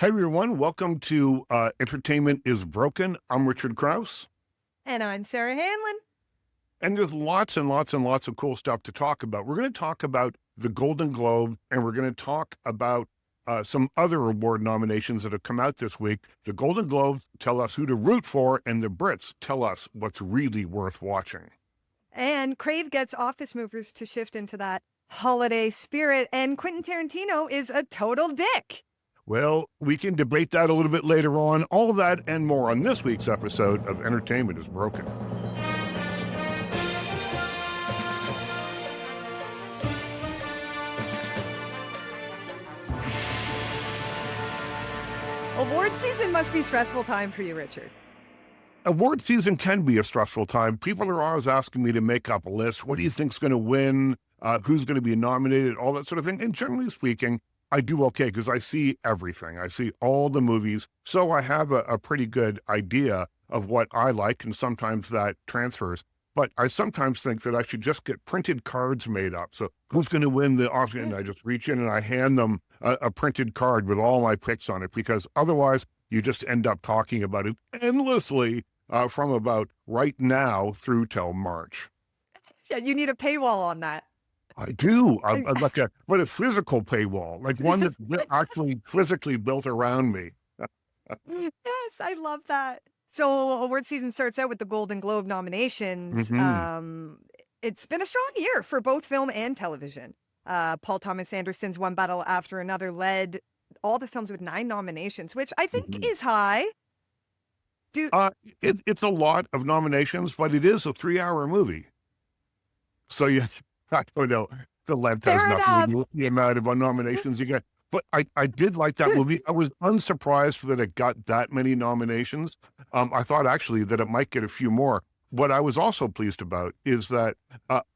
Hey everyone, welcome to Entertainment is Broken. I'm Richard Crouse, And I'm Sarah Hanlon. and there's lots and lots and lots of cool stuff to talk about. We're going to talk about the Golden Globe, and we're going to talk about some other award nominations that have come out this week. The Golden Globes tell us who to root for, and the Brits tell us what's really worth watching. And Crave gets Office Movers to shift into that holiday spirit, and Quentin Tarantino is a total dick. Well, we can debate that a little bit later on. All that and more on this week's episode of Entertainment is Broken. Award season must be stressful time for you, Richard. Award season can be a stressful time. People are always asking me to make up a list. What do you think's going to win? Who's going to be nominated? All that sort of thing. And generally speaking, I do okay because I see everything. I see all the movies. So I have a pretty good idea of what I like, and sometimes that transfers. But I sometimes think that I should just get printed cards made up. So who's going to win the Oscar? And I just reach in and I hand them a printed card with all my picks on it, because otherwise you just end up talking about it endlessly from about right now through till March. Yeah, you need a paywall on that. I do. I'd like a physical paywall, like one that's actually physically built around me. Yes, I love that. So award season starts out with the Golden Globe nominations. Hmm. It's been a strong year for both film and television. Paul Thomas Anderson's One Battle After Another led all the films with 9 nominations, which I think Hmm. is high. Do It's a lot of nominations, but it is a 3-hour movie. So I don't know. The length has Fair nothing to enough. do with the amount of nominations you get. But I did like that movie. I was unsurprised that it got that many nominations. I thought actually that it might get a few more. What I was also pleased about is that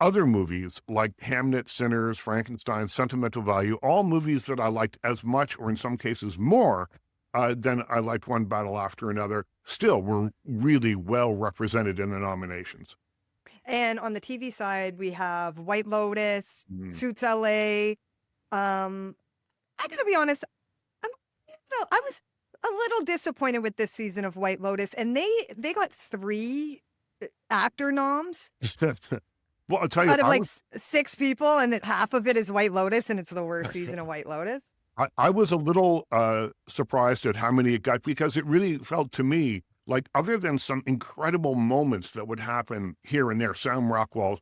other movies like Hamnet, Sinners, Frankenstein, Sentimental Value, all movies that I liked as much, or in some cases more, than I liked One Battle After Another, still were really well represented in the nominations. And on the TV side, we have White Lotus, Mm. Suits LA. I gotta be honest, I'm, I was a little disappointed with this season of White Lotus, and they got 3 actor noms Well, I'll tell you, out of like 6 people, and half of it is White Lotus, and it's the worst season of White Lotus. I was a little surprised at how many it got, because it really felt to me like, other than some incredible moments that would happen here and there, Sam Rockwell's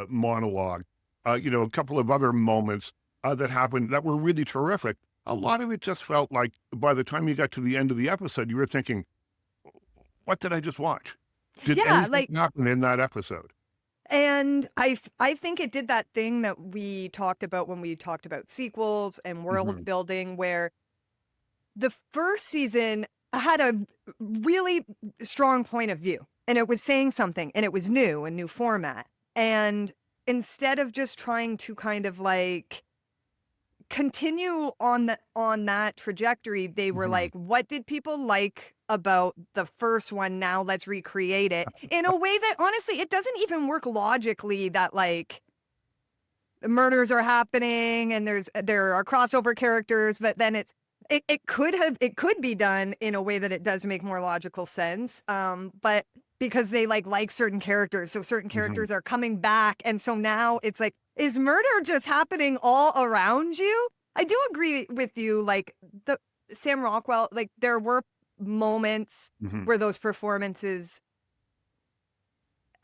monologue, a couple of other moments that happened that were really terrific. A lot of it just felt like by the time you got to the end of the episode, you were thinking, what did I just watch? Did Yeah, anything like, happen in that episode? and I think it did that thing that we talked about when we talked about sequels and world Hmm. building, where the first season had a really strong point of view, and it was saying something, and it was new, a new format. And instead of just trying to kind of like continue on that trajectory, they were Hmm. like, what did people like about the first one? Now let's recreate it in a way that honestly it doesn't even work logically, that like murders are happening and there are crossover characters, but then it could be done in a way that it does make more logical sense. But because they like certain characters, so certain Hmm. characters are coming back, and so now it's like, is murder just happening all around you? I do agree with you. Like the Sam Rockwell, like there were moments Hmm. where those performances.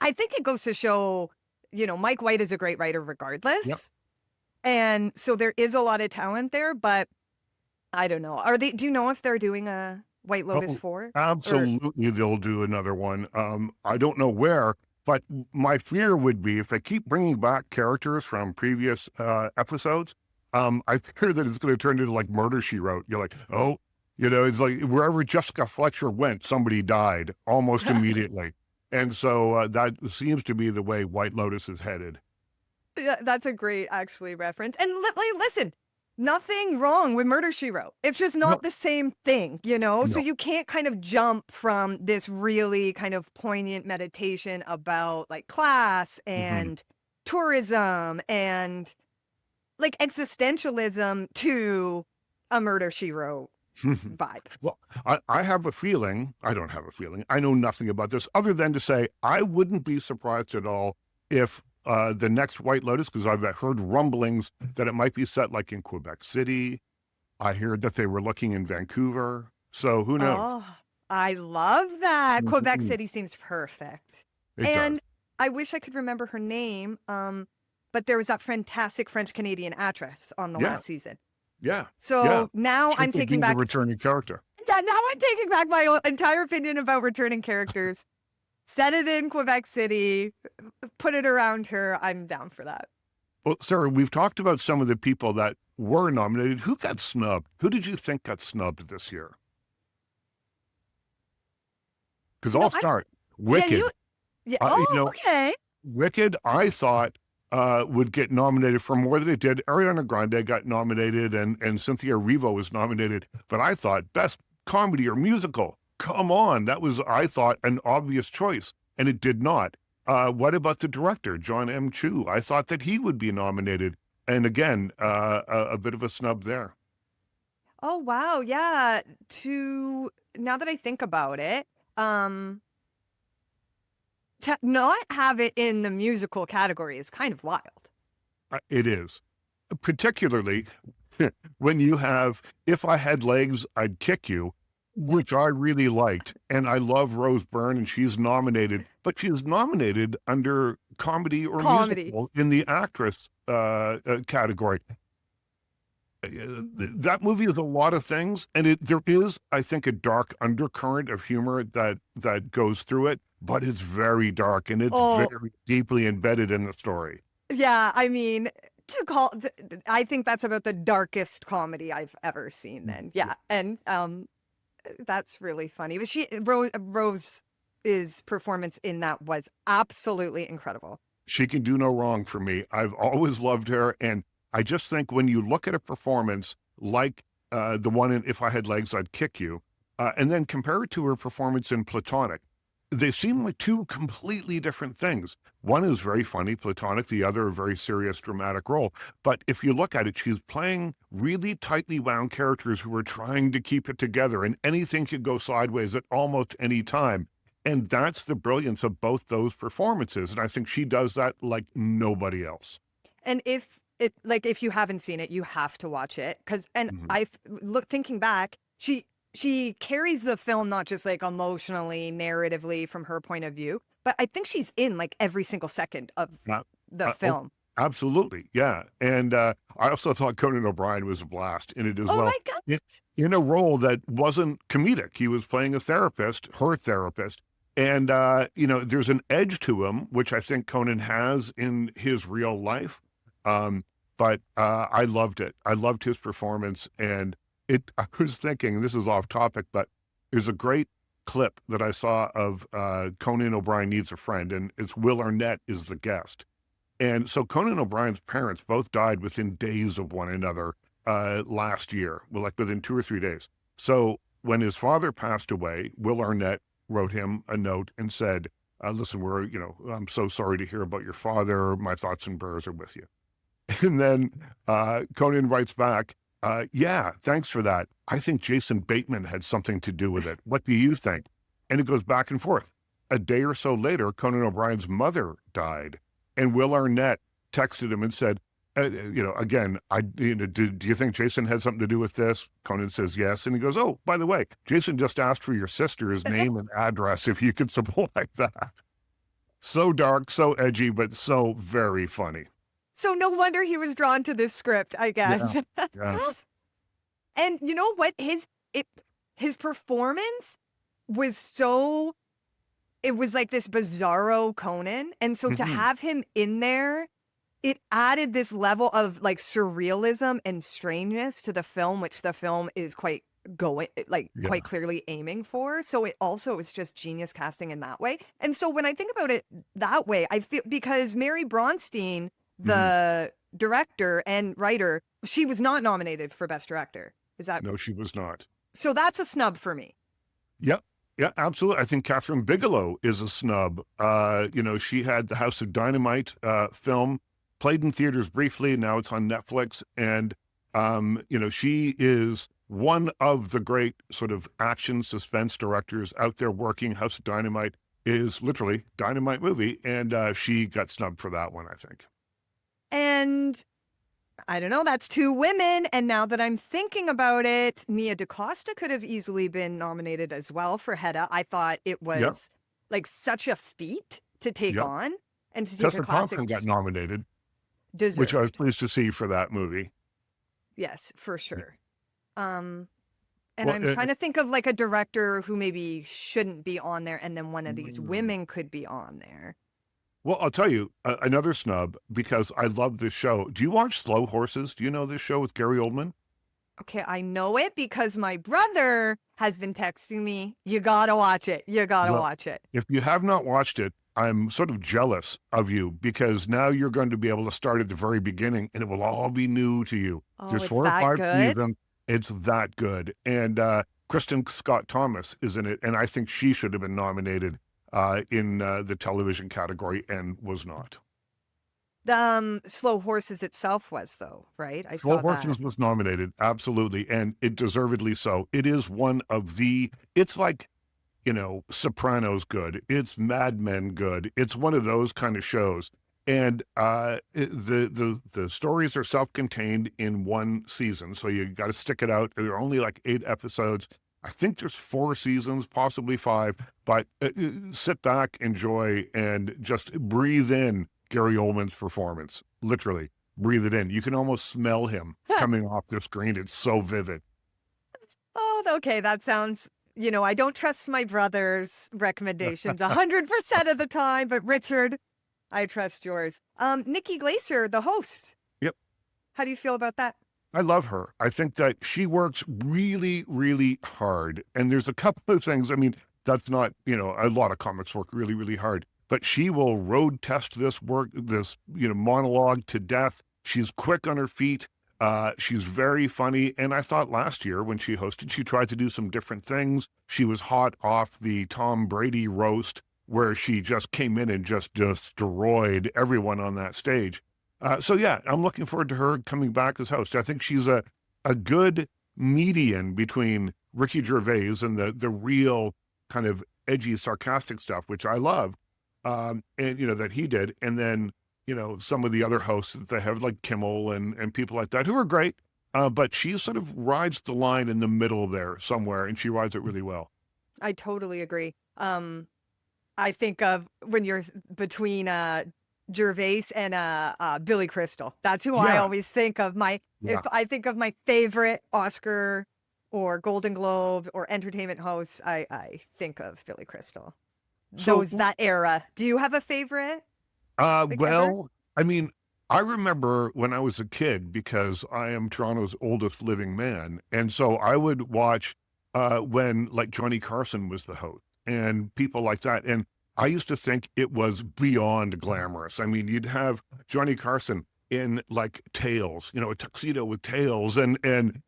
I think it goes to show, Mike White is a great writer Yep. regardless. And so there is a lot of talent there, but I don't know. Do you know if they're doing a White Lotus Oh, 4? Or absolutely, they'll do another one. I don't know where, but my fear would be if they keep bringing back characters from previous episodes. I fear that it's going to turn into like Murder She Wrote. You're like, oh, it's like wherever Jessica Fletcher went, somebody died almost immediately, and so that seems to be the way White Lotus is headed. yeah, that's a great actually reference. And listen, nothing wrong with Murder She Wrote. It's just No, not the same thing. So no. you can't kind of jump from this really kind of poignant meditation about like class Hmm. and tourism and like existentialism to a Murder She Wrote vibe. Well, I have a feeling, I don't have a feeling, I know nothing about this other than to say I wouldn't be surprised at all if the next White Lotus, because I've heard rumblings that it might be set like in Quebec City. I heard that they were looking in Vancouver. So who knows? Oh, I love that. Quebec Mhm. City seems perfect. It does. And I wish I could remember her name. But there was that fantastic French Canadian actress on the Yeah. last season. Yeah. Yeah. So now Should I'm they taking be the back returning character? yeah, now I'm taking back my entire opinion about returning characters. Set it in Quebec City, put it around her. I'm down for that. Well, Sarah, we've talked about some of the people that were nominated. Who got snubbed? Who did you think got snubbed this year? Because You know, I'll start. yeah, Wicked. yeah. You Oh, know, okay. Wicked, I thought would get nominated for more than it did. Ariana Grande got nominated, and Cynthia Erivo was nominated. But I thought best comedy or musical. Come on, that was I thought an obvious choice, and it did not. What about the director, John M. Chu? I thought that he would be nominated, and again, a bit of a snub there. Oh, wow. Yeah. Now that I think about it, um, to not have it in the musical category is kind of wild. It is, particularly when you have "If I Had Legs, I'd Kick You," which I really liked, and I love Rose Byrne, and she's nominated, but she is nominated under comedy or Comedy. musical in the actress category. That movie is a lot of things, and there is, I think, a dark undercurrent of humor that goes through it, but it's very dark and it's Oh, very deeply embedded in the story. yeah. I mean, I think that's about the darkest comedy I've ever seen then. Yeah. And that's really funny. But Rose's performance in that was absolutely incredible. She can do no wrong for me. I've always loved her, and I just think when you look at a performance like the one in "If I Had Legs, I'd Kick You," and then compare it to her performance in Platonic, they seem like two completely different things. One is very funny, Platonic, the other a very serious, dramatic role. But if you look at it, she's playing really tightly wound characters who are trying to keep it together, and anything could go sideways at almost any time. And that's the brilliance of both those performances. And I think she does that like nobody else. And if you haven't seen it, you have to watch it. And Mhm. I've thinking back, she carries the film not just like emotionally, narratively from her point of view, but I think she's in like every single second of Uh, the oh, film. absolutely. Yeah. And I also thought Conan O'Brien was a blast in it as Oh well. my god. In a role that wasn't comedic. He was playing a therapist, her therapist. And, there's an edge to him, which I think Conan has in his real life. Um, but I loved it. I loved his performance. And I was thinking, this is off topic, but there's a great clip that I saw of Conan O'Brien Needs a Friend, and it's Will Arnett is the guest. And so Conan O'Brien's parents both died within days of one another last year, well, like within 2 or 3 days. So when his father passed away, Will Arnett wrote him a note and said, listen, I'm so sorry to hear about your father. My thoughts and prayers are with you. And then Conan writes back, yeah, thanks for that. I think Jason Bateman had something to do with it. What do you think? And it goes back and forth. A day or so later, Conan O'Brien's mother died. And Will Arnett texted him and said, again, do you think Jason had something to do with this? Conan says yes. And he goes, oh, by the way, Jason just asked for your sister's name and address if you could supply that. So dark, so edgy, but so very funny. So no wonder he was drawn to this script, I guess. Yeah. And you know what? His performance was so it was like this bizarro Conan. And so to Mhm. have him in there, it added this level of like surrealism and strangeness to the film, which the film is Yeah. quite clearly aiming for. So it also was just genius casting in that way. And so when I think about it that way, I feel because Mary Bronstein, the director and writer, she was not nominated for Best Director. Is that No, she was not. so? That's a snub for me. Yep. Yeah, absolutely. I think Catherine Bigelow is a snub. She had the House of Dynamite film, played in theaters briefly. Now it's on Netflix. And, she is one of the great sort of action suspense directors out there working. House of Dynamite is literally Dynamite movie, and she got snubbed for that one, I think. And I don't know, that's two women. And now that I'm thinking about it, Nia DaCosta could have easily been nominated as well for Hedda. I thought it Yep, was like such a feat to take yep. on and to take a Tessa classic Thompson got nominated, which I was deserved. pleased to see for that movie. Yes, for sure. Um, and Well, I'm trying to think of like a director who maybe shouldn't be on there, and then one of these mm, women could be on there. well, I'll tell you another snub because I love this show. Do you watch Slow Horses? Do you know this show with Gary Oldman? Okay, I know it because my brother has been texting me. You gotta watch it. You gotta Well, watch it. if you have not watched it, I'm sort of jealous of you because now you're going to be able to start at the very beginning and it will all be new to you. Oh, There's it's 4 or that 5 good? seasons. It's that good. And Kristen Scott Thomas is in it, and I think she should have been nominated in the television category and was not. The Slow Horses itself was though, right? I Slow saw that. Horses was nominated, absolutely, and it deservedly so. It is one of the, it's like, Sopranos good. It's Mad Men good. It's one of those kind of shows. And the stories are self-contained in one season, so you got to stick it out. There are only like 8 episodes. I think there's 4 seasons, possibly 5. But sit back, enjoy, and just breathe in Gary Oldman's performance. Literally, breathe it in. You can almost smell him coming off the screen. It's so vivid. Oh, okay. That sounds, I don't trust my brother's recommendations 100% of the time, but Richard, I trust yours. Nikki Glaser, the host. Yep. How do you feel about that? I love her. I think that she works really, really hard. And there's a couple of things. I mean, that's not, a lot of comics work really, really hard, but she will road test this monologue to death. She's quick on her feet. She's very funny. And I thought last year when she hosted, she tried to do some different things. She was hot off the Tom Brady roast where she just came in and just destroyed everyone on that stage. So yeah, I'm looking forward to her coming back as host. I think she's a good median between Ricky Gervais and the real kind of edgy, sarcastic stuff, which I love, and that he did, and then some of the other hosts that they have, like Kimmel and people like that, who are great. But she sort of rides the line in the middle there somewhere, and she rides it really well. I totally agree. I think of when you're between Gervais and Billy Crystal. That's who I Yeah, always think of. If yeah. I think of my favorite Oscar or Golden Globe or entertainment hosts, I think of Billy Crystal. So That era. Do you have a favorite? Like ever? well, I mean, I remember when I was a kid because I am Toronto's oldest living man. And so I would watch when like Johnny Carson was the host and people like that. And I used to think it was beyond glamorous. I mean, you'd have Johnny Carson in like tails, a tuxedo with tails, and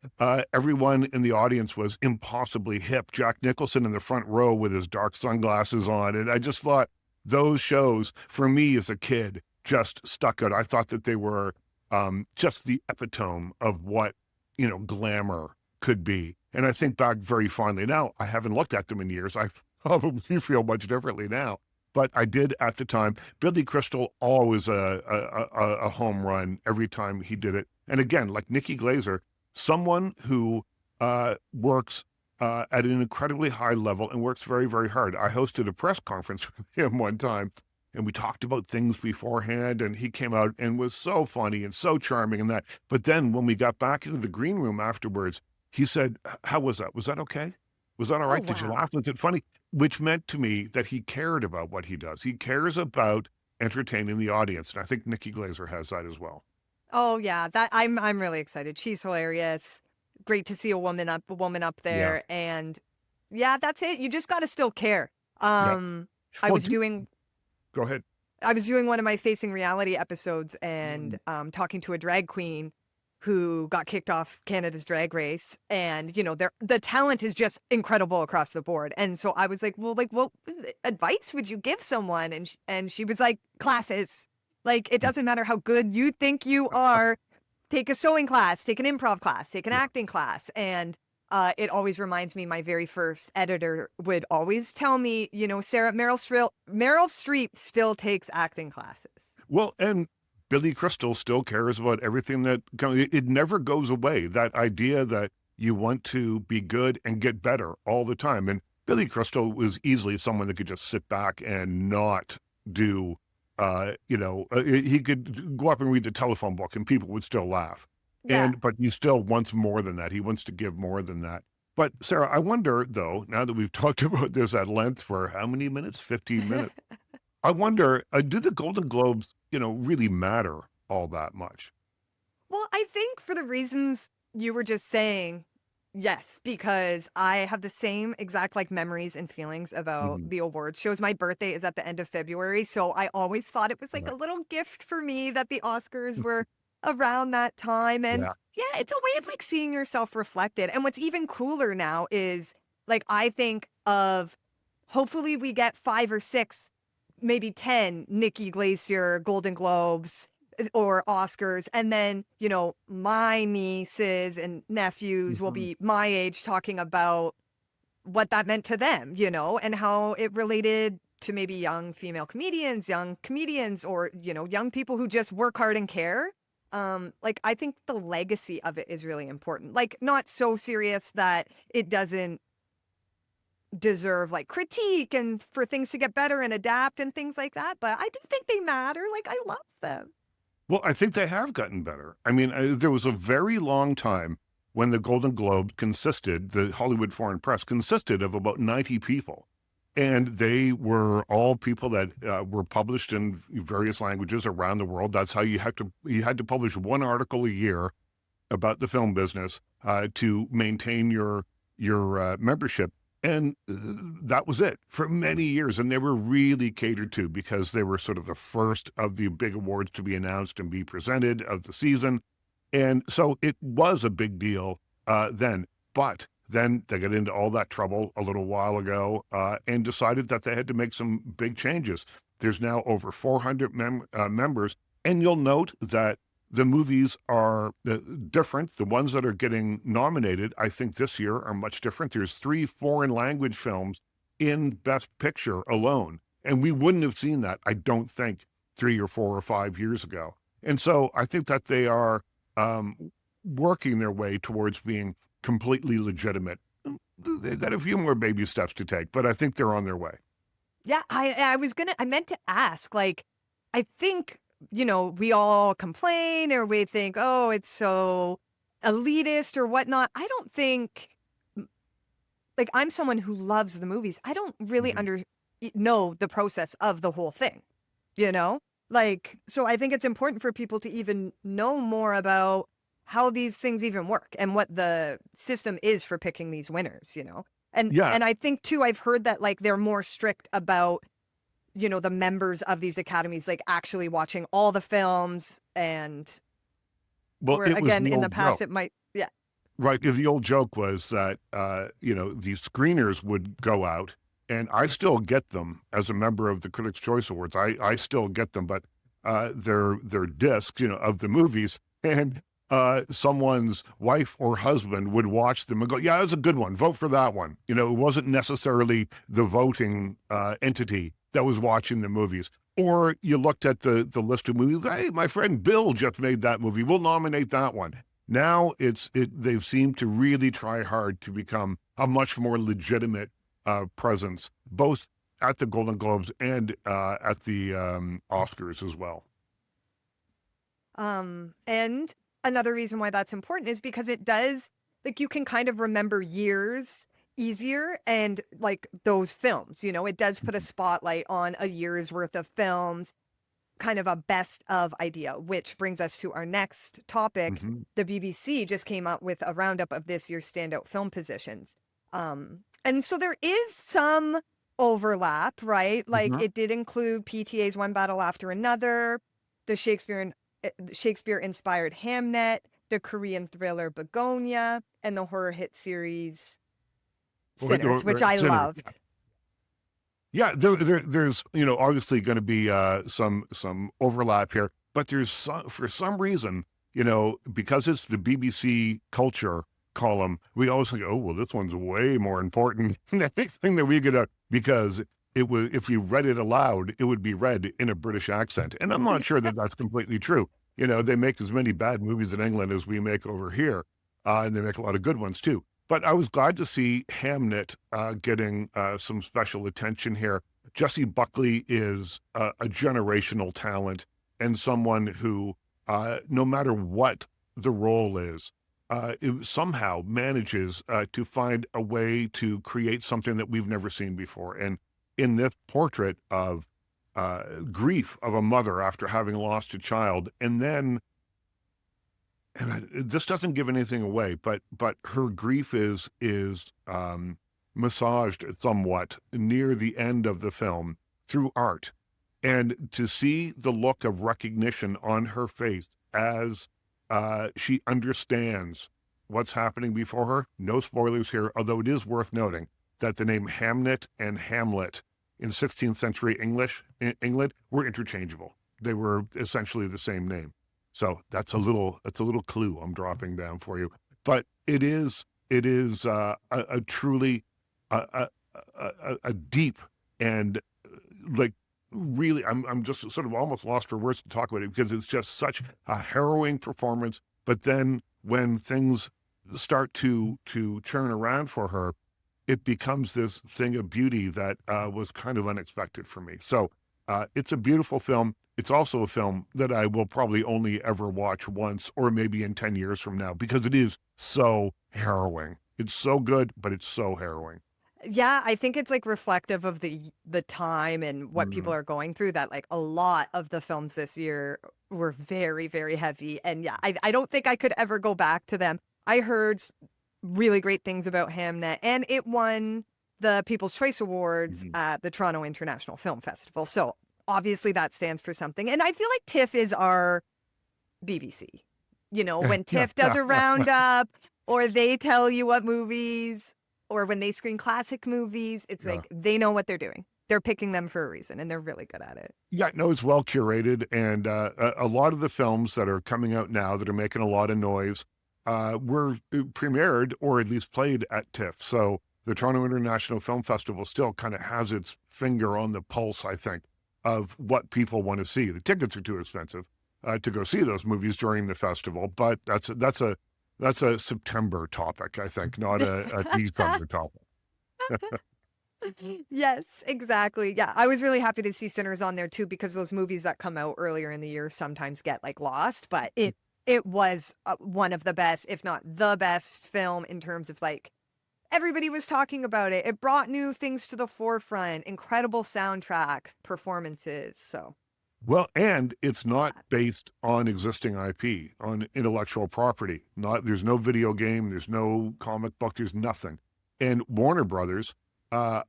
everyone in the audience was impossibly hip. Jack Nicholson in the front row with his dark sunglasses on. And I just thought, those shows for me as a kid just stuck out. I thought that they were just the epitome of what, glamour could be. And I think back very fondly. Now, I haven't looked at them in years. I probably feel much differently now. But I did at the time. Billy Crystal, always a home run every time he did it. And again, like Nikki Glaser, someone who works at an incredibly high level and works very, very hard. I hosted a press conference with him one time, and we talked about things beforehand, and he came out and was so funny and so charming and that. But then when we got back into the green room afterwards, he said, "How was that? Was that okay? Was that all Oh, right? Did you wow. laugh? Was it funny?" Which meant to me that he cared about what he does. He cares about entertaining the audience, and I think Nikki Glaser has that as well. Oh yeah, that I'm really excited. She's hilarious. Great to see a woman up Yeah, there, and yeah, that's it. You just got to still care. yeah. I Well, was doing go ahead. I was doing one of my Facing Reality episodes and Mm. talking to a drag queen who got kicked off Canada's Drag Race, and the talent is just incredible across the board. And so I was like, well, like, what advice would you give someone? And she was like, classes. Like, it doesn't matter how good you think you are. Take a sewing class, take an improv class, take an acting class, and it always reminds me, my very first editor would always tell me, Sarah, Meryl Streep still takes acting classes. Well, and Billy Crystal still cares about everything that it never goes away. That idea that you want to be good and get better all the time. And Billy Crystal was easily someone that could just sit back and not do, he could go up and read the telephone book and people would still laugh. Yeah. But he still wants more than that. He wants to give more than that. But Sarah, I wonder though, now that we've talked about this at length for how many minutes? 15 minutes. I wonder, do the Golden Globes, really matter all that much? Well, I think for the reasons you were just saying, yes, because I have the same exact memories and feelings about Mhm. the awards shows. My birthday is at the end of February, so I always thought it was like Right. a little gift for me that the Oscars were around that time. And Yeah. yeah, it's a way of seeing yourself reflected. And what's even cooler now is I think of, hopefully we get 5 or 6, maybe 10 Nikki Glacier Golden Globes or Oscars. And then, my nieces and nephews will Mhm. be my age talking about what that meant to them, and how it related to maybe young female comedians, young comedians, or, young people who just work hard and care. I think the legacy of it is really important. Not so serious that it doesn't deserve critique and for things to get better and adapt and things like that. But I do think they matter. I love them. Well, I think they have gotten better. I mean, there was a very long time when the Golden Globes the Hollywood Foreign Press consisted of about 90 people. And they were all people that were published in various languages around the world. That's how you had to publish one article a year about the film business to maintain your membership. And that was it for many years. And they were really catered to because they were sort of the first of the big awards to be announced and be presented of the season. And so it was a big deal then. But then they got into all that trouble a little while ago and decided that they had to make some big changes. There's now over 400 members. And you'll note that the movies are different. The ones that are getting nominated, I think this year are much different. There's 3 foreign language films in Best Picture alone. And we wouldn't have seen that, I don't think, 3 or 4 or 5 years ago. And so I think that they are working their way towards being completely legitimate. They've got a few more baby steps to take, but I think they're on their way. Yeah, I meant to ask, I think, we all complain or we think, oh, it's so elitist or whatnot. I don't think, I'm someone who loves the movies. I don't really Mhm. know the process of the whole thing, you know? So I think it's important for people to even know more about how these things even work and what the system is for picking these winners, And Yeah. and I think too, I've heard that they're more strict about, the members of these academies actually watching all the films, and Well, where it was again the in the old past joke. it might, yeah. Right, 'cause the old joke was that, the screeners would go out, and I still get them as a member of the Critics' Choice Awards. I still get them, but, they're discs, of the movies, and, someone's wife or husband would watch them and go, "Yeah, that's a good one. Vote for that one." It wasn't necessarily the voting, entity that was watching the movies. Or you looked at the list of movies, "Hey, my friend Bill just made that movie. We'll nominate that one." Now they've seemed to really try hard to become a much more legitimate presence, both at the Golden Globes and at the Oscars as well. And another reason why that's important is because it does, you can kind of remember years easier, and those films, it does put a spotlight on a year's worth of films, kind of a best of idea, which brings us to our next topic. Hmm. The BBC just came out with a roundup of this year's standout film positions. And so there is some overlap, right? Hmm. It did include PTA's One Battle After Another, the Shakespeare inspired Hamnet, the Korean thriller Begonia, and the horror hit series Sinners, which I Sinners. loved. Yeah, there's obviously going to be some overlap here, but there's for some reason because it's the BBC culture, column, we always think, oh, well, this one's way more important than anything that we could, because it was, if you read it aloud, it would be read in a British accent. And I'm not sure that that's completely true. You know, they make as many bad movies in England as we make over here, and they make a lot of good ones too. But I was glad to see Hamnet getting some special attention here. Jessie Buckley is a generational talent and someone who, no matter what the role is, it somehow manages to find a way to create something that we've never seen before. And in this portrait of grief of a mother after having lost a child, and then, this doesn't give anything away, but her grief is massaged somewhat near the end of the film through art, and to see the look of recognition on her face as she understands what's happening before her. No spoilers here, although it is worth noting that the name Hamnet and Hamlet in 16th century England were interchangeable. They were essentially the same name. So that's a little clue I'm dropping down for you. But it is a truly a deep and like really, I'm just sort of almost lost for words to talk about it, because it's just such a harrowing performance. But then when things start to turn around for her, it becomes this thing of beauty that was kind of unexpected for me. So it's a beautiful film. It's also a film that I will probably only ever watch once, or maybe in 10 years from now, because it is so harrowing. It's so good, but it's so harrowing. Yeah, I think it's like reflective of the time and what people Mhm. are going through, that like a lot of the films this year were very, very heavy. And yeah, I don't think I could ever go back to them. I heard really great things about Hamnet, and it won the People's Choice Awards Mhm. at the Toronto International Film Festival. So obviously that stands for something. And I feel like TIFF is our BBC. You know, when Yeah. TIFF does a roundup, or they tell you what movies, or when they screen classic movies, it's Yeah. like they know what they're doing. They're picking them for a reason, and they're really good at it. Yeah, no, it's well curated, and a lot of the films that are coming out now that are making a lot of noise were premiered or at least played at TIFF. So the Toronto International Film Festival still kind of has its finger on the pulse, I think, of what people want to see. The tickets are too expensive to go see those movies during the festival, but that's a September topic, I think, not a December topic. Yes, exactly. Yeah, I was really happy to see Sinners on there too, because those movies that come out earlier in the year sometimes get like lost, but it was one of the best, if not the best film in terms of like everybody was talking about it. It brought new things to the forefront, incredible soundtrack, performances. So, Well, and it's not based on existing IP, on intellectual property. Not There's no video game, there's no comic book, there's nothing. And Warner Brothers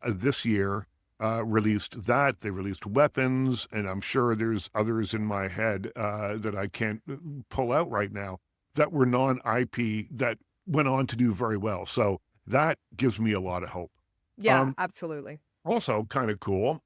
this year released that. They released Weapons, and I'm sure there's others in my head that I can't pull out right now that were non-IP that went on to do very well. So that gives me a lot of hope. yeah, Um, absolutely. Also kind of cool,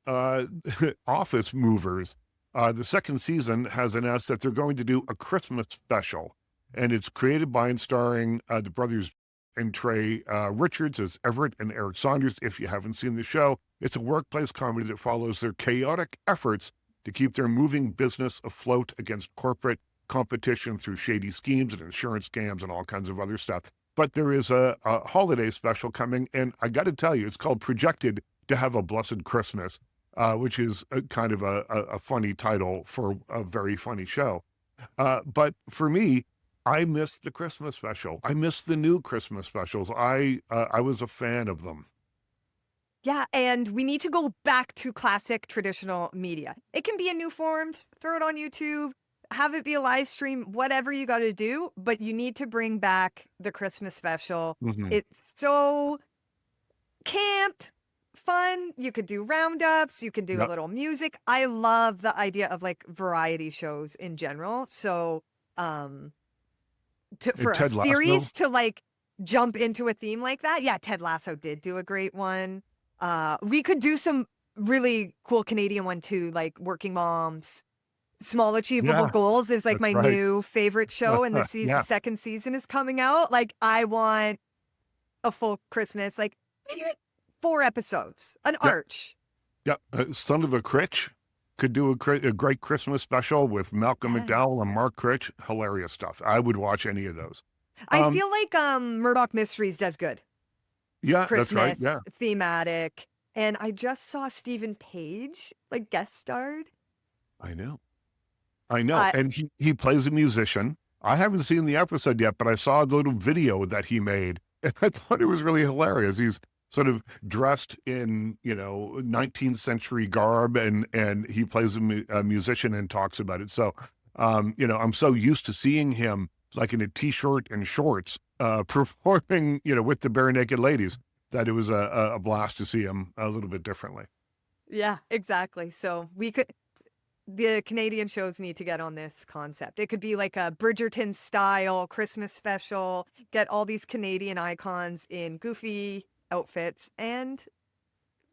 Office Movers. The second season has announced that they're going to do a Christmas special, and it's created by and starring the brothers and Trey Richards as Everett and Eric Saunders. If you haven't seen the show, it's a workplace comedy that follows their chaotic efforts to keep their moving business afloat against corporate competition through shady schemes and insurance scams and all kinds of other stuff. But there is a holiday special coming, and I got to tell you, it's called Projected to Have a Blessed Christmas, which is kind of a funny title for a very funny show. But for me, I missed the Christmas special. I missed the new Christmas specials. I was a fan of them. Yeah, and we need to go back to classic traditional media. It can be in new forms, throw it on YouTube, have it be a live stream, whatever you got to do, but you need to bring back the Christmas special. Mhm. It's so camp, fun. You could do roundups, you can do a Yep. little music. I love the idea of like variety shows in general. So, um And for a Ted Lasso. series to like jump into a theme like that. Yeah, Ted Lasso did do a great one. We could do some really cool Canadian one too, like Working Moms. Small Achievable Yeah, Goals is like that's my right. new favorite show, and the Yeah, second season is coming out. Like, I want a full Christmas, like maybe like 4 episodes, an yeah, arch. yeah. Son of a Critch could do a great Christmas special with Malcolm McDowell Yes. and Mark Critch. Hilarious stuff. I would watch any of those. I Um, feel like Murdoch Mysteries does good. yeah, that's right. Yeah, Christmas thematic. And I just saw Stephen Page like guest starred. I know. I know. Uh, And he plays a musician. I haven't seen the episode yet, but I saw the little video that he made. And I thought it was really hilarious. He's sort of dressed in, 19th century garb and he plays a musician and talks about it. So, I'm so used to seeing him like in a t-shirt and shorts, performing, with the Bare Naked Ladies, that it was a blast to see him a little bit differently. yeah, exactly. So the Canadian shows need to get on this concept. It could be like a Bridgerton style Christmas special, get all these Canadian icons in goofy outfits and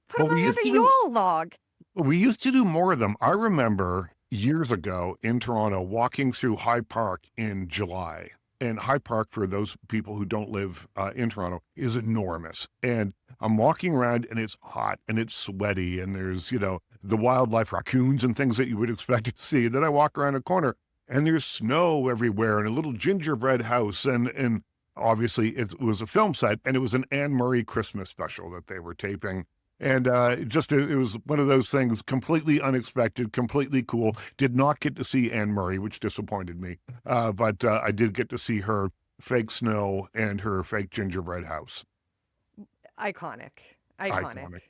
put Well, them around a Yule log. we used to do more of them. I remember years ago in Toronto walking through High Park in July. And High Park, for those people who don't live in Toronto, is enormous. And I'm walking around and it's hot and it's sweaty and there's, the wildlife raccoons and things that you would expect to see. And then I walk around a corner and there's snow everywhere and a little gingerbread house. And obviously it was a film set and it was an Anne Murray Christmas special that they were taping. And it was one of those things, completely unexpected, completely cool. Did not get to see Anne Murray, which disappointed me. But I did get to see her fake snow and her fake gingerbread house. Iconic. Iconic.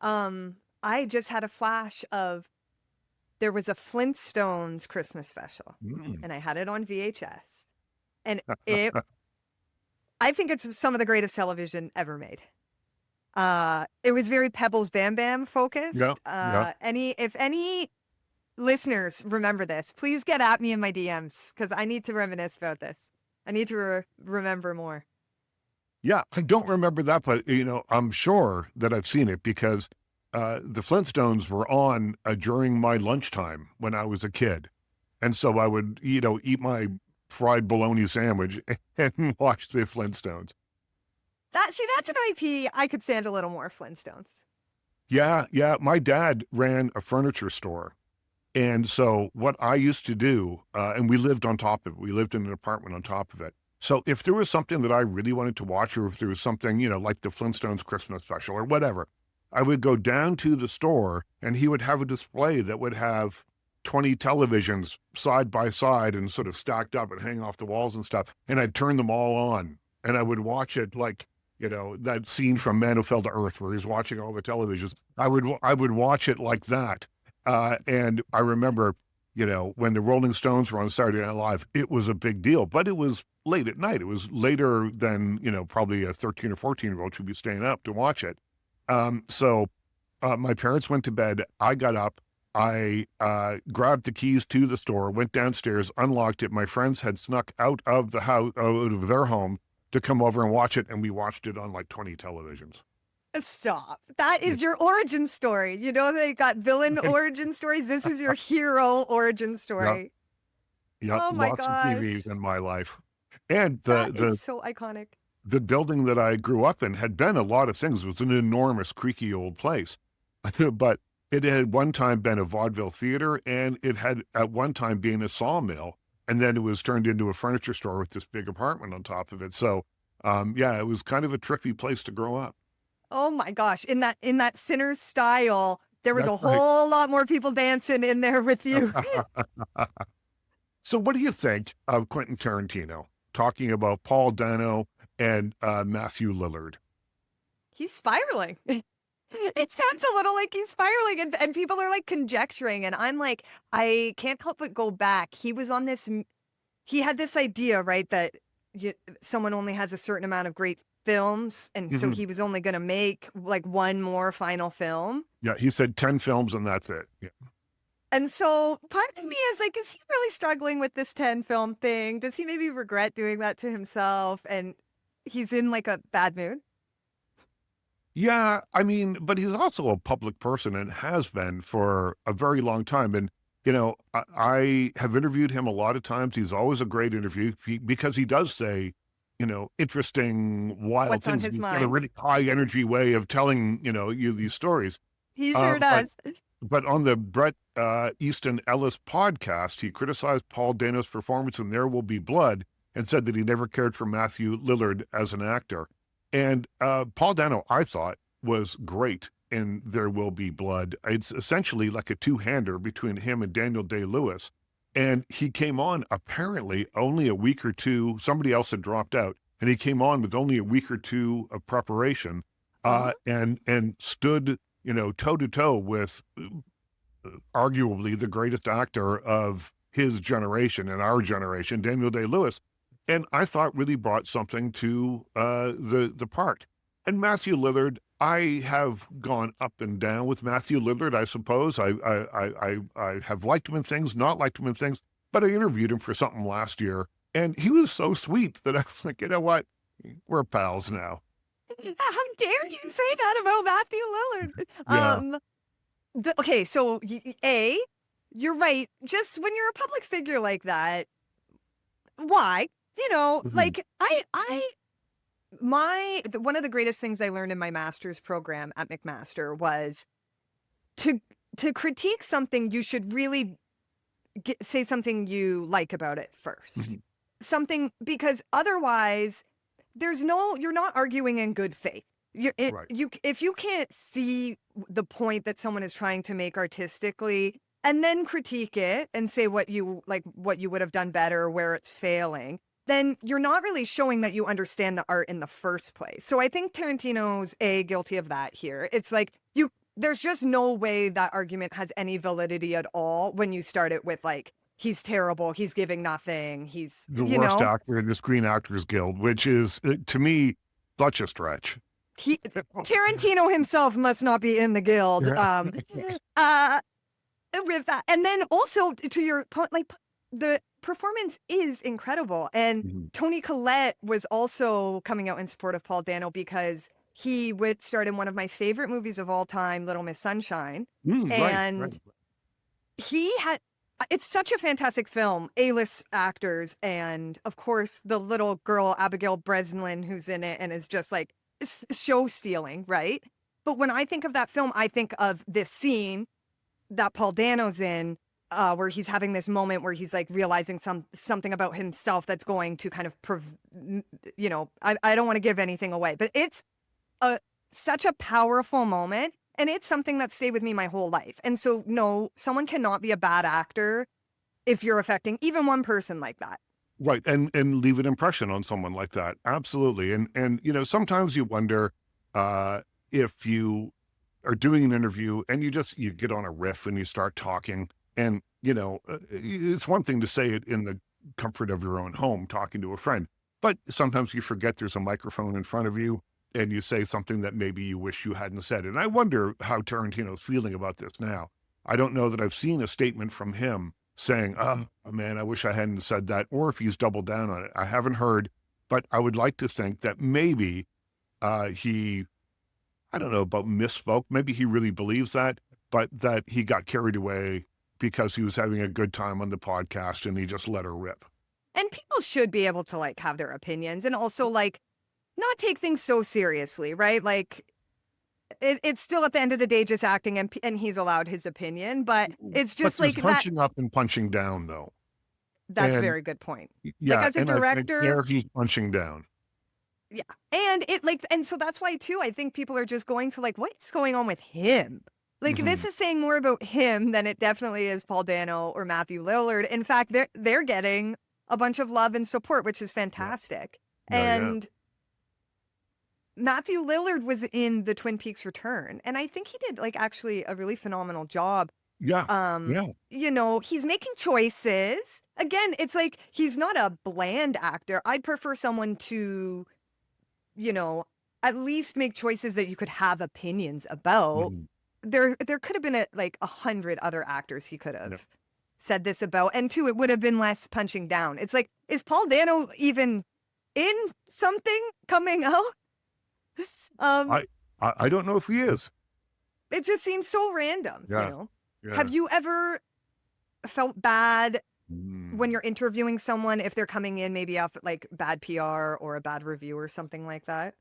Iconic. I just had a flash of there was a Flintstones Christmas special, Mm. and I had it on VHS. And I think it's some of the greatest television ever made. It was very Pebbles Bam Bam focused. Yeah, yeah. If any listeners remember this, please get at me in my DMs because I need to reminisce about this. I need to remember more. Yeah, I don't remember that, but I'm sure that I've seen it because the Flintstones were on during my lunchtime when I was a kid, and so I would eat my fried bologna sandwich and watch the Flintstones. That's an IP I could stand a little more. Flintstones. Yeah, yeah. My dad ran a furniture store, and so what I used to do, and we lived on top of it. We lived in an apartment on top of it. So if there was something that I really wanted to watch, or if there was something, like the Flintstones Christmas special or whatever, I would go down to the store and he would have a display that would have 20 televisions side by side and sort of stacked up and hang off the walls and stuff. And I'd turn them all on and I would watch it like, that scene from Man Who Fell to Earth where he's watching all the televisions. I would watch it like that. And I remember, when the Rolling Stones were on Saturday Night Live, it was a big deal, but it was late at night. It was later than, probably a 13 or 14-year-old should be staying up to watch it. So my parents went to bed. I got up. I grabbed the keys to the store, went downstairs, unlocked it. My friends had snuck out of the house, out of their home to come over and watch it. And we watched it on like 20 televisions. Stop. That is your origin story. They got villain origin stories. This is your hero origin story. Yep. Oh my Lots of gosh. TVs in my life. And That is so iconic. the building that I grew up in had been a lot of things. It was an enormous, creaky old place. But it had one time been a vaudeville theater, and it had at one time been a sawmill. And then it was turned into a furniture store with this big apartment on top of it. So, it was kind of a trippy place to grow up. Oh my gosh. In that Sinners style, there was That's a whole lot more people dancing in there with you. right. So what do you think of Quentin Tarantino talking about Paul Dano and Matthew Lillard? He's spiraling. It sounds a little like he's spiraling, and people are like conjecturing, and I'm like, I can't help but go back. He was on this, he had this idea, right, that someone only has a certain amount of great films, and so he was only going to make like one more final film. Yeah, he said 10 films and that's it. Yeah. And so part of me is like, is he really struggling with this 10 film thing? Does he maybe regret doing that to himself? And he's in like a bad mood? Yeah, I mean, but he's also a public person and has been for a very long time. And I have interviewed him a lot of times. He's always a great interview because he does say, interesting, wild What's on things. his He's got a mind? really high energy way of telling, you these stories. He sure But does. on the Bret Easton Ellis podcast, he criticized Paul Dano's performance in There Will Be Blood and said that he never cared for Matthew Lillard as an actor. And Paul Dano, I thought, was great in There Will Be Blood. It's essentially like a two-hander between him and Daniel Day-Lewis. And he came on apparently only a week or two. Somebody else had dropped out, and he came on with only a week or two of preparation, Oh, and stood, toe to toe with arguably the greatest actor of his generation and our generation, Daniel Day-Lewis. And I thought really brought something to the part. And Matthew Lillard, I have gone up and down with Matthew Lillard, I suppose. I have liked him in things, not liked him in things, but I interviewed him for something last year, and he was so sweet that I was like, you know what? We're pals now. how dare you say that about Matthew Yeah. Lillard? Okay, so you're right. Just when you're a public figure like that, why? Mhm. One of the greatest things I learned in my master's program at McMaster was to critique something, you should really say something you like about it first. Mhm. Something, because otherwise you're not arguing in good faith. Right. If you can't see the point that someone is trying to make artistically and then critique it and say what you would have done better, where it's failing, then you're not really showing that you understand the art in the first place. So I think Tarantino's guilty of that here. It's like there's just no way that argument has any validity at all when you start it with like, he's terrible, he's giving nothing, he's, The worst actor in the Screen Actors Guild, which is, to me, such a stretch. Tarantino himself must not be in the guild. Yeah. Uh, with that, and then also to your point, like the performance is incredible, and Mhm. Toni Collette was also coming out in support of Paul Dano because he would start in one of my favorite movies of all time, Little Miss Sunshine, Right, right. and he had. It's such a fantastic film, A-list actors, and of course the little girl Abigail Breslin who's in it and is just like show stealing, right? But when I think of that film, I think of this scene that Paul Dano's in, where he's having this moment where he's like realizing something about himself that's going to kind of, I don't want to give anything away, but it's such a powerful moment, and it's something that stayed with me my whole life. And so, no, someone cannot be a bad actor if you're affecting even one person like that. Right, and leave an impression on someone like that. Absolutely. And sometimes you wonder if you are doing an interview and you get on a riff and you start talking, and it's one thing to say it in the comfort of your own home talking to a friend, but sometimes you forget there's a microphone in front of you and you say something that maybe you wish you hadn't said. And I wonder how Tarantino's feeling about this now. I don't know that I've seen a statement from him saying, oh man, I wish I hadn't said that, or if he's doubled down on it. I haven't heard, but I would like to think that maybe he, I don't know about misspoke. Maybe he really believes that, but that he got carried away because he was having a good time on the podcast and he just let her rip. And people should be able to like have their opinions and also like not take things so seriously, right? Like it's still at the end of the day just acting, and he's allowed his opinion, but it's But just there's like that. punching up and punching down, though. That's a And very good point. Like yeah, as a and I think director, there he's punching down. yeah. And so that's why too, I think people are just going to like, what's going on with him? Like this Mhm. is saying more about him than it definitely is Paul Dano or Matthew Lillard. In fact, they're getting a bunch of love and support, which is Yeah, fantastic. yeah, yeah, And Matthew Lillard was in the Twin Peaks Return, and I think he did like actually a really phenomenal job. yeah, yeah. He's making choices. Again, it's like he's not a bland actor. I'd prefer someone to, you know, at least make choices that you could have opinions about. Mhm. There could have been like 100 other actors he could Yeah. have said this about, and two, it would have been less punching down. It's like, is Paul Dano even in something coming out? Um, I, I don't know if he is. it just seems so random, Yeah, yeah. Have you ever felt bad when Mm. you're interviewing someone if they're coming in maybe off like bad PR or a bad review or something like that?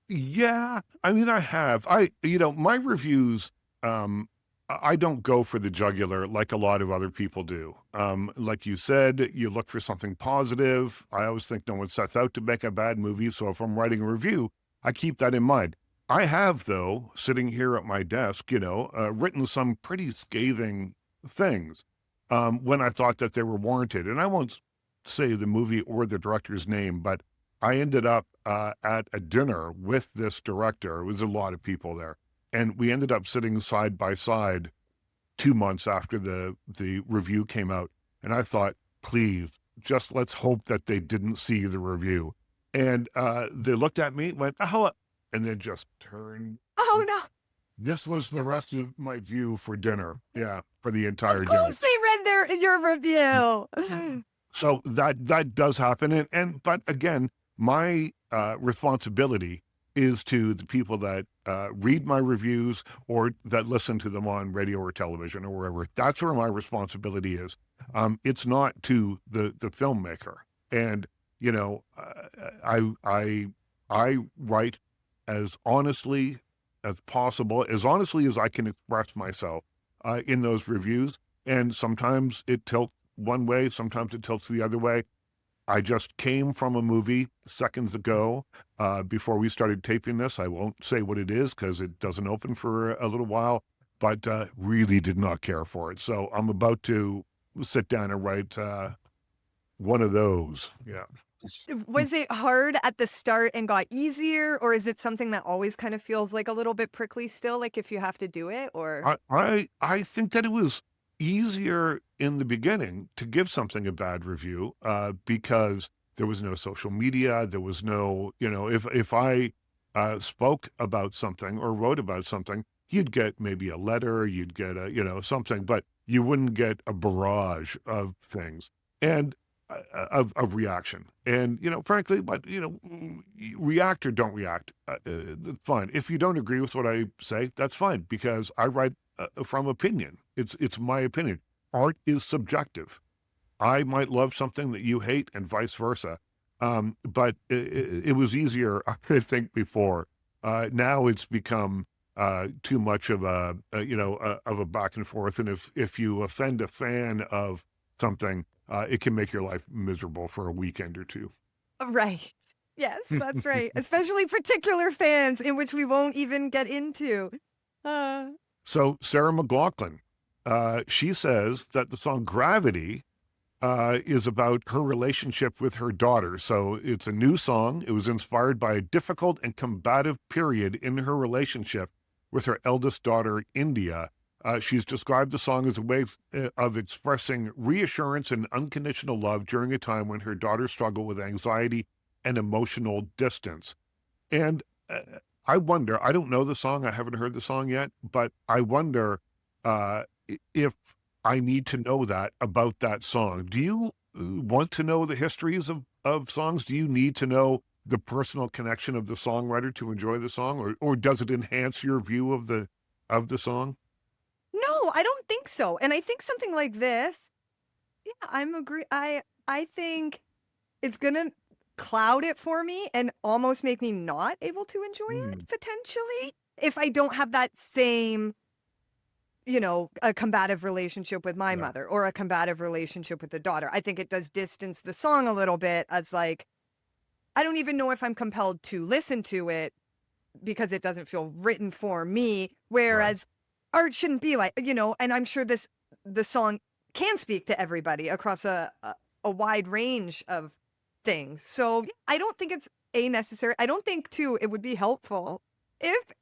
Yeah. I mean, I have. My reviews, I don't go for the jugular like a lot of other people do. Like you said, you look for something positive. I always think no one sets out to make a bad movie. So if I'm writing a review, I keep that in mind. I have, though, sitting here at my desk, written some pretty scathing things when I thought that they were warranted. And I won't say the movie or the director's name, but I ended up at a dinner with this director. It was a lot of people there, and we ended up sitting side by side 2 months after the review came out. And I thought, please, just let's hope that they didn't see the review. And they looked at me, went, "Oh," and then just turned. Oh no. This was the rest of my view for dinner. Yeah, for the Of entire dinner. course they read your review. So that does happen, and but again, my responsibility is to the people that read my reviews or that listen to them on radio or television or wherever. That's where my responsibility is. It's not to the filmmaker, and I write as honestly as possible, as honestly as I can express myself in those reviews, and sometimes it tilts one way, sometimes it tilts the other way. I just came from a movie seconds ago before we started taping this. I won't say what it is because it doesn't open for a little while, but really did not care for it. So I'm about to sit down and write one of those. Yeah. Was it hard at the start and got easier, or is it something that always kind of feels like a little bit prickly still, like if you have to do it, or? I think that it was easier in the beginning to give something a bad review because there was no social media. There was no, if I spoke about something or wrote about something, you'd get maybe a letter, you'd get something, but you wouldn't get a barrage of things and of reaction. And, frankly, but, react or don't react, fine. If you don't agree with what I say, that's fine because I write from opinion. It's my opinion. Art is subjective. I might love something that you hate and vice versa. But it was easier, I think, before. Now it's become too much of a back and forth. And if you offend a fan of something, it can make your life miserable for a weekend or two. Right. Yes, that's right. Especially particular fans in which we won't even get into. Uh, So Sarah McLachlan, she says that the song Gravity is about her relationship with her daughter. So it's a new song. It was inspired by a difficult and combative period in her relationship with her eldest daughter, India. She's described the song as a way of expressing reassurance and unconditional love during a time when her daughter struggled with anxiety and emotional distance. And I wonder, I don't know the song, I haven't heard the song yet, but I wonder if I need to know that about that song. Do you want to know the histories of songs? Do you need to know the personal connection of the songwriter to enjoy the song, or does it enhance your view of the song? no, I don't think so. And I think something like this, yeah, I think it's gonna cloud it for me and almost make me not able to enjoy Mm, it potentially if I don't have that same, a combative relationship with my yeah, mother or a combative relationship with the daughter. I think it does distance the song a little bit as like, I don't even know if I'm compelled to listen to it because it doesn't feel written for me. right. Whereas art shouldn't be like, and I'm sure the song can speak to everybody across a wide range of things. So yeah, I don't think it's a necessary. I don't think too it would be helpful if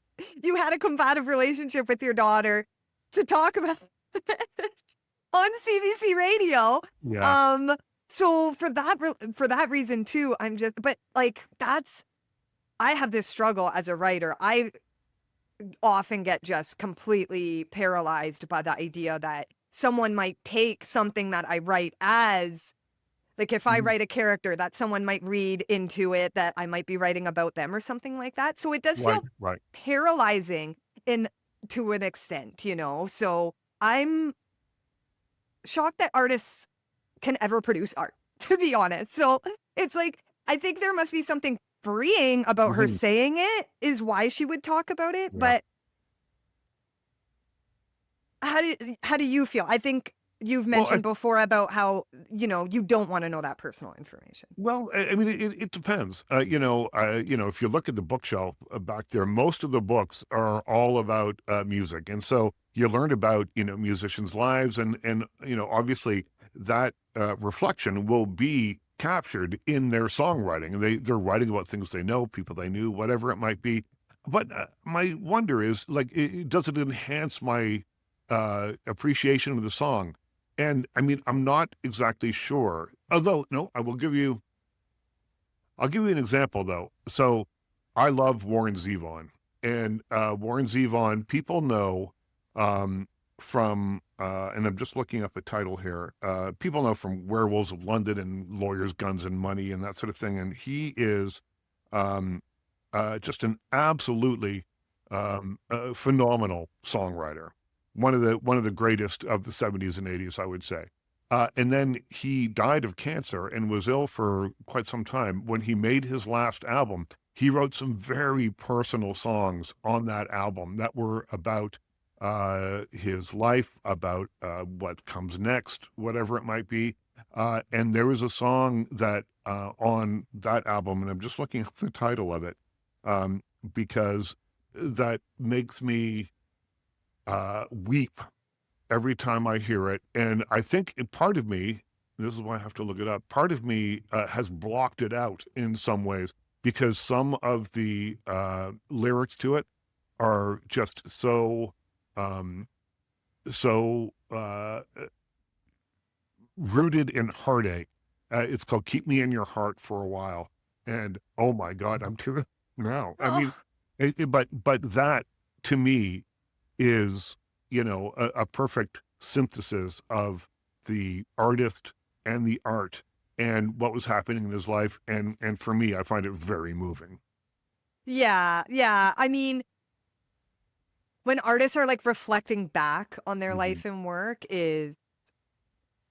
you had a combative relationship with your daughter to talk about it on CBC radio. Yeah. So for that reason too, but like I have this struggle as a writer. I often get just completely paralyzed by the idea that someone might take something that I write as like if I Mhm. write a character that someone might read into it that I might be writing about them or something like that. So it does Right, feel right. paralyzing in to an extent. So I'm shocked that artists can ever produce art, to be honest. So it's like, I think there must be something freeing about her Mhm. saying it is why she would talk about it. Yeah. But how do you feel? I think you've Well, mentioned before about how, you don't want to know that personal information. Well, I mean, it depends. If you look at the bookshelf back there, most of the books are all about music, and so you learn about musicians' lives, and obviously that reflection will be captured in their songwriting. And they're writing about things they know, people they knew, whatever it might be. But my wonder is, like, does it enhance my appreciation of the song? And I mean, I'm not exactly sure. Although, no, I'll give you an example though. So I love Warren Zevon, and Warren Zevon, people know um, from, and I'm just looking up the title here. People know from Werewolves of London and Lawyers, Guns, and Money, and that sort of thing. And he is um, just an absolutely phenomenal songwriter. One of the greatest of the 70s and 80s, I would say. And then he died of cancer and was ill for quite some time. When he made his last album, he wrote some very personal songs on that album that were about his life, about what comes next, whatever it might be. And there was a song that on that album, and I'm just looking up the title of it, because that makes me weep every time I hear it. And I think part of me, this is why I have to look it up, part of me has blocked it out in some ways because some of the lyrics to it are just um, so rooted in heartache. It's called "Keep Me in Your Heart for a While," and oh my God, I'm tearing now. I mean, Oh, but that to me is, a perfect synthesis of the artist and the art and what was happening in his life. And for me, I find it very moving. yeah, yeah. I mean, when artists are like reflecting back on their Mhm. life and work is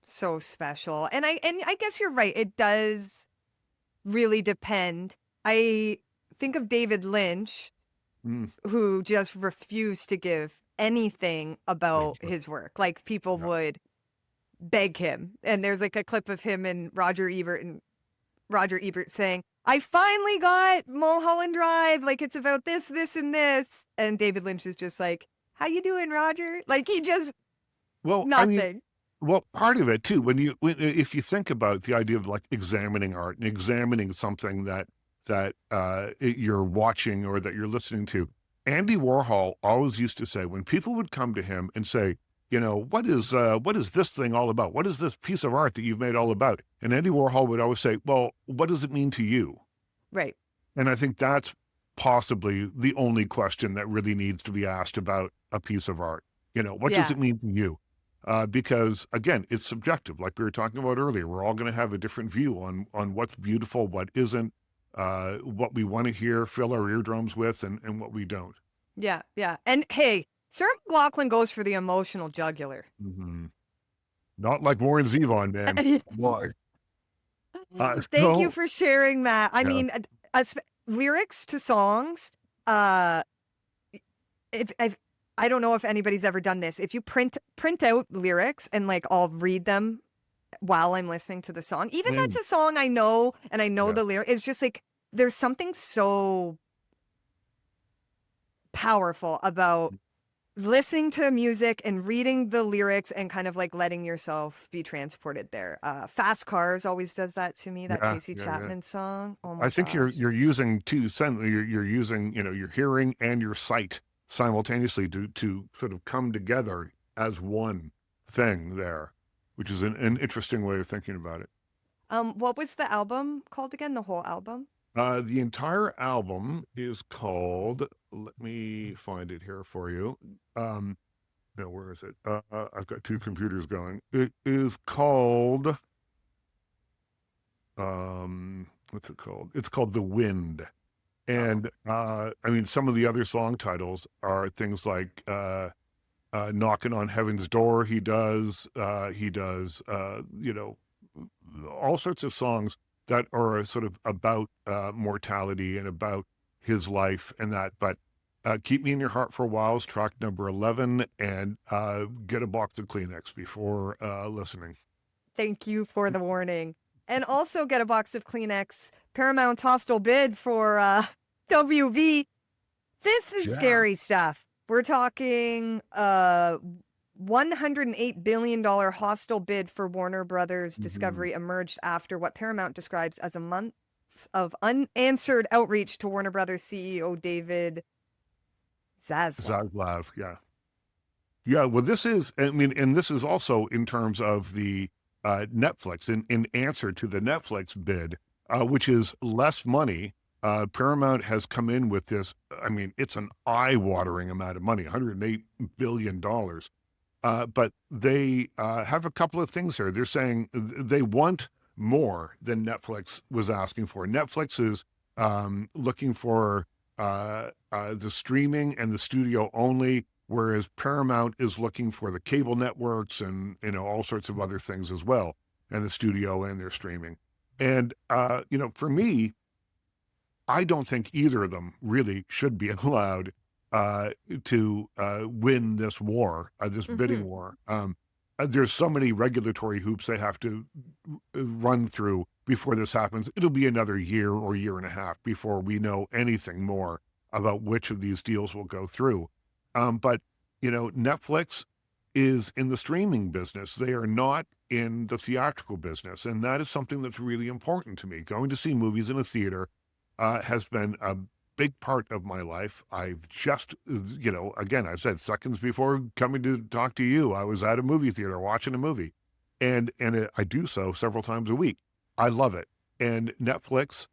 so special. And I guess you're right. It does really depend. I think of David Lynch, Mm, who just refused to give anything about thank you. his work. Like people Yeah. would beg him. And there's like a clip of him and Roger Ebert saying, I finally got Mulholland Drive. Like it's about this, this, and this. And David Lynch is just like, how you doing, Roger? Like he just Well, I mean, nothing. part of it too, if you think about the idea of like examining art and examining something that you're watching or that you're listening to, Andy Warhol always used to say when people would come to him and say, what is this thing all about? What is this piece of art that you've made all about? And Andy Warhol would always say, well, what does it mean to you? Right. And I think that's possibly the only question that really needs to be asked about a piece of art. What does Yeah. it mean to you? Because again, it's subjective. Like we were talking about earlier, we're all going to have a different view on what's beautiful, what isn't, what we want to hear, fill our eardrums with, and what we don't. Yeah. Yeah. And hey, Sarah McLachlan goes for the emotional jugular. Mhm. Not like Warren Zevon, man. Boy. Thank you for sharing that. I Yeah. mean, lyrics to songs, uh, if I don't know if anybody's ever done this. If you print out lyrics and like I'll read them while I'm listening to the song, even that's Mm, a song I know and I know yeah. the lyric. It's just like there's something so powerful about listening to music and reading the lyrics and kind of like letting yourself be transported there. Fast Cars always does that to me, that Yeah. Tracy Yeah. Yeah. Chapman song. Oh I my think you're gosh. you're using you're using your hearing and your sight simultaneously to sort of come together as one thing there, which is an interesting way of thinking about it. What was the album called again? The whole album? The entire album is called. Let me find it here for you. Um, no, where is it? I've got two computers going. It is called. What's it called? It's called The Wind. Oh. And I mean, some of the other song titles are things like Knocking on Heaven's Door. He does, all sorts of songs that are sort of about mortality and about his life and that. But Keep Me in Your Heart for a While is track number 11, and get a box of Kleenex before listening. Thank you for the warning. And also get a box of Kleenex. Paramount's hostile bid for WV. This is scary stuff. We're talking $108 billion hostile bid for Warner Brothers Discovery emerged after what Paramount describes as a month of unanswered outreach to Warner Brothers CEO David Zaslav. Yeah. Yeah, well, this is, I mean, and this is also in terms of the Netflix, in answer to the Netflix bid, which is less money. Paramount has come in with this, I mean, it's an eye-watering amount of money, $108 billion. But they have a couple of things here. They're saying they want more than Netflix was asking for. Netflix is looking for the streaming and the studio only, whereas Paramount is looking for the cable networks and, all sorts of other things as well, and the studio and their streaming. And, for me, I don't think either of them really should be allowed to win this war, this bidding war. There's so many regulatory hoops they have to run through before this happens. It'll be another year or year and a half before we know anything more about which of these deals will go through. But, Netflix is in the streaming business. They are not in the theatrical business. And that is something that's really important to me. Going to see movies in a theater has been a big part of my life. I've just, again, I said seconds before coming to talk to you, I was at a movie theater watching a movie, and I do so several times a week. I love it. And Netflix,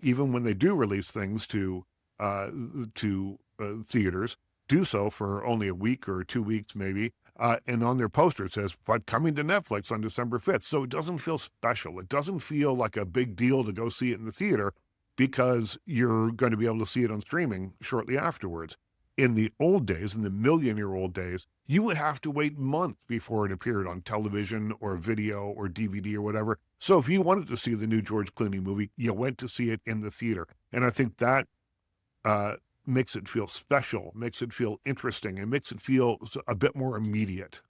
even when they do release things to theaters, do so for only a week or 2 weeks maybe. And on their poster it says, but coming to Netflix on December 5th. So it doesn't feel special. It doesn't feel like a big deal to go see it in the theater, because you're going to be able to see it on streaming shortly afterwards. In the old days, in the million-year-old days, you would have to wait months before it appeared on television or video or DVD or whatever. So if you wanted to see the new George Clooney movie, you went to see it in the theater. And I think that makes it feel special, makes it feel interesting, and makes it feel a bit more immediate.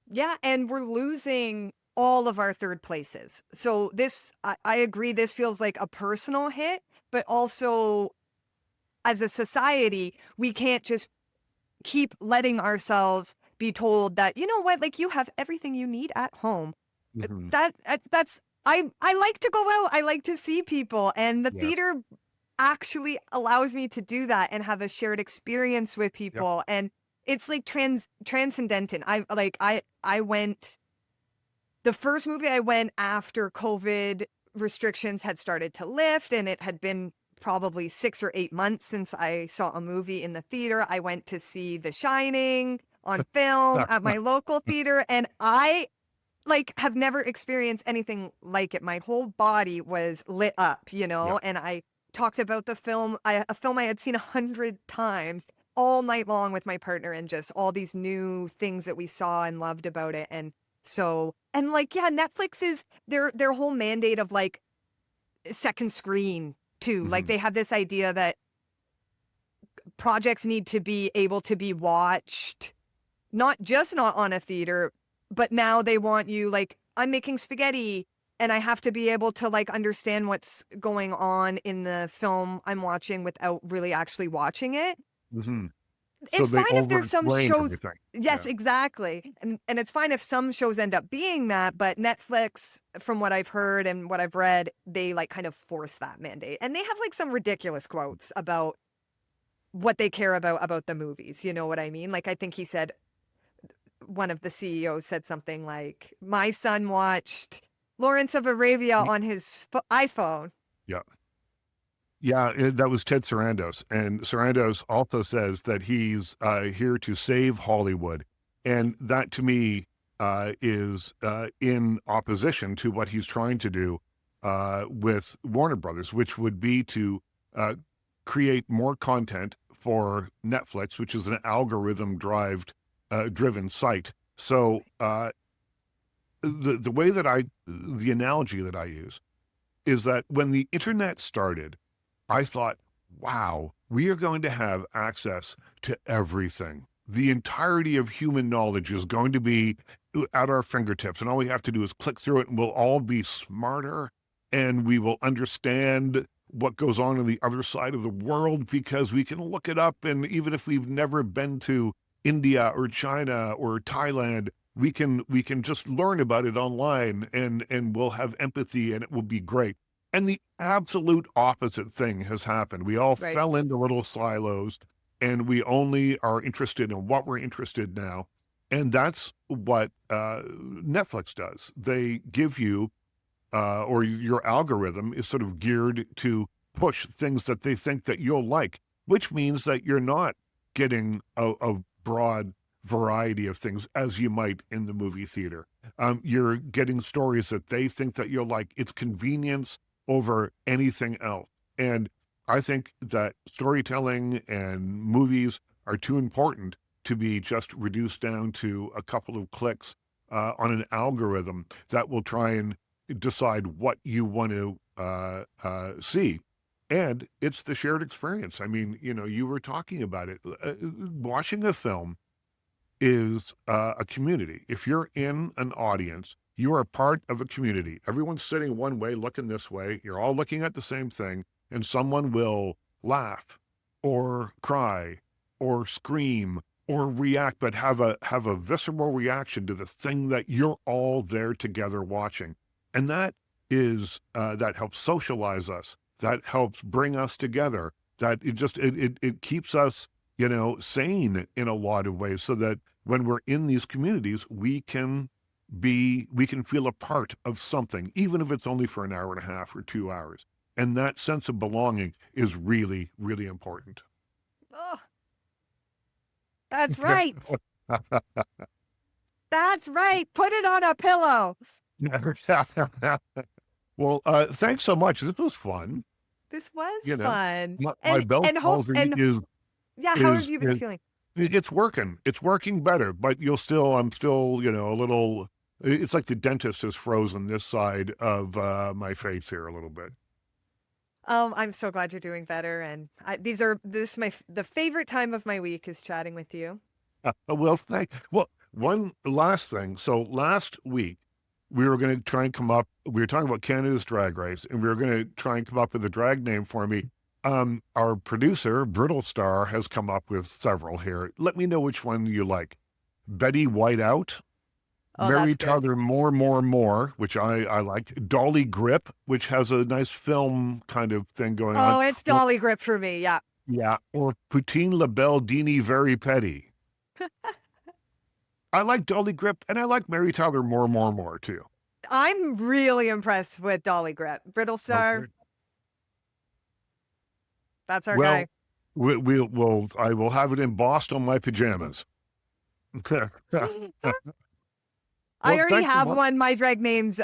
Yeah, and we're losing all of our third places. So this, I agree, this feels like a personal hit, but also as a society, we can't just keep letting ourselves be told that, you know what, like, you have everything you need at home. That's I like to go out. I like to see people, and the theater actually allows me to do that and have a shared experience with people. And it's like transcendent. I went, the first movie I went after COVID restrictions had started to lift, and it had been probably 6 or 8 months since I saw a movie in the theater. I went to see The Shining on film at my local theater, and I have never experienced anything like it. My whole body was lit up, and I talked about the film, a film I had seen 100 times all night long with my partner, and just all these new things that we saw and loved about it. And so, and Netflix is their whole mandate of second screen too. Like, they have this idea that projects need to be able to be watched, not on a theater, but now they want you, I'm making spaghetti and I have to be able to understand what's going on in the film I'm watching without really actually watching it. It's fine if there's some shows. Yes, exactly. And it's fine if some shows end up being that, but Netflix, from what I've heard and what I've read, they kind of force that mandate. And they have some ridiculous quotes about what they care about the movies. You know what I mean? I think he said, one of the CEOs said something like, my son watched Lawrence of Arabia on his iPhone. Yeah, that was Ted Sarandos. And Sarandos also says that he's here to save Hollywood. And that, to me, is in opposition to what he's trying to do with Warner Brothers, which would be to create more content for Netflix, which is an algorithm-driven driven site. So the way that the analogy that I use is that when the internet started, I thought, wow, we are going to have access to everything. The entirety of human knowledge is going to be at our fingertips, and all we have to do is click through it, and we'll all be smarter, and we will understand what goes on the other side of the world because we can look it up. And even if we've never been to India or China or Thailand, we can just learn about it online, and we'll have empathy, and it will be great. And the absolute opposite thing has happened. We all Right. fell into little silos, and we only are interested in what we're interested now. And that's what Netflix does. They give you, or your algorithm is sort of geared to push things that they think that you'll like, which means that you're not getting a broad variety of things as you might in the movie theater. You're getting stories that they think that you'll like. It's convenience over anything else. And I think that storytelling and movies are too important to be just reduced down to a couple of clicks on an algorithm that will try and decide what you want to see. And it's the shared experience. I mean, you were talking about it. Watching a film is a community. If you're in an audience, you are a part of a community. Everyone's sitting one way, looking this way. You're all looking at the same thing, and someone will laugh or cry or scream or react, but have a visceral reaction to the thing that you're all there together watching. And that is that helps socialize us. That helps bring us together. That it keeps us, sane in a lot of ways, so that when we're in these communities, we can feel a part of something, even if it's only for an hour and a half or 2 hours. And that sense of belonging is really, really important. Oh, that's right. That's right. Put it on a pillow. Well, thanks so much. This was fun. This was You know, fun. My belt palsy is yeah, how have is you been is feeling? it's working. It's working better, but I'm still, a little. It's like the dentist has frozen this side of my face here a little bit. I'm so glad you're doing better, and the favorite time of my week is chatting with you. Well, one last thing. So last week we were going to try and we were talking about Canada's Drag Race, and we were going to try and come up with a drag name for me. Our producer, Brittle Star, has come up with several here. Let me know which one you like. Betty Whiteout, Oh, Mary that's good. Tyler More, which I like. Dolly Grip, which has a nice film kind of thing going on. Oh, it's Dolly Grip for me. Yeah. Yeah, or Poutine Labelle Dini Very Petty. I like Dolly Grip, and I like Mary Tyler More too. I'm really impressed with Dolly Grip. Brittle Star, Okay. that's our Well, guy. I will have it embossed on my pajamas. I already thanks so have much. one. My drag name's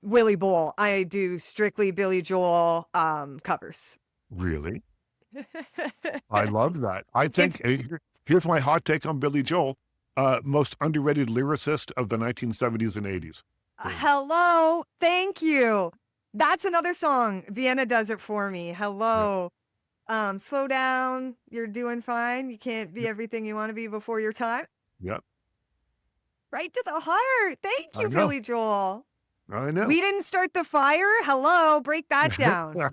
Willie Bowl. I do strictly Billy Joel covers. Really? I love that. I think here's my hot take on Billy Joel. Most underrated lyricist of the 1970s and 80s. Hello. Thank you. That's another song. Vienna does it for me. Hello. Slow down. You're doing fine. You can't be everything you want to be before your time. Yep. Right to the heart. Thank I you, know. Billy Joel. I know. We didn't start the fire. Hello. Break that down.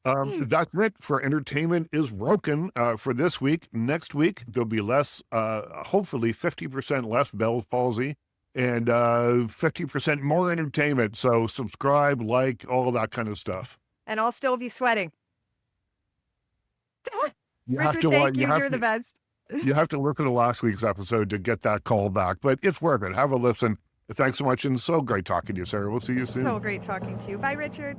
That's it for Entertainment is Broken for this week. Next week, there'll be less, hopefully 50% less Bell's palsy and 50% more entertainment. So subscribe, like, all that kind of stuff. And I'll still be sweating. You have Richard, to thank you. have You're the to- best. You have to listen to last week's episode to get that call back, but it's worth it. Have a listen. Thanks so much, and so great talking to you, Sarah. We'll see you soon. So great talking to you. Bye, Richard.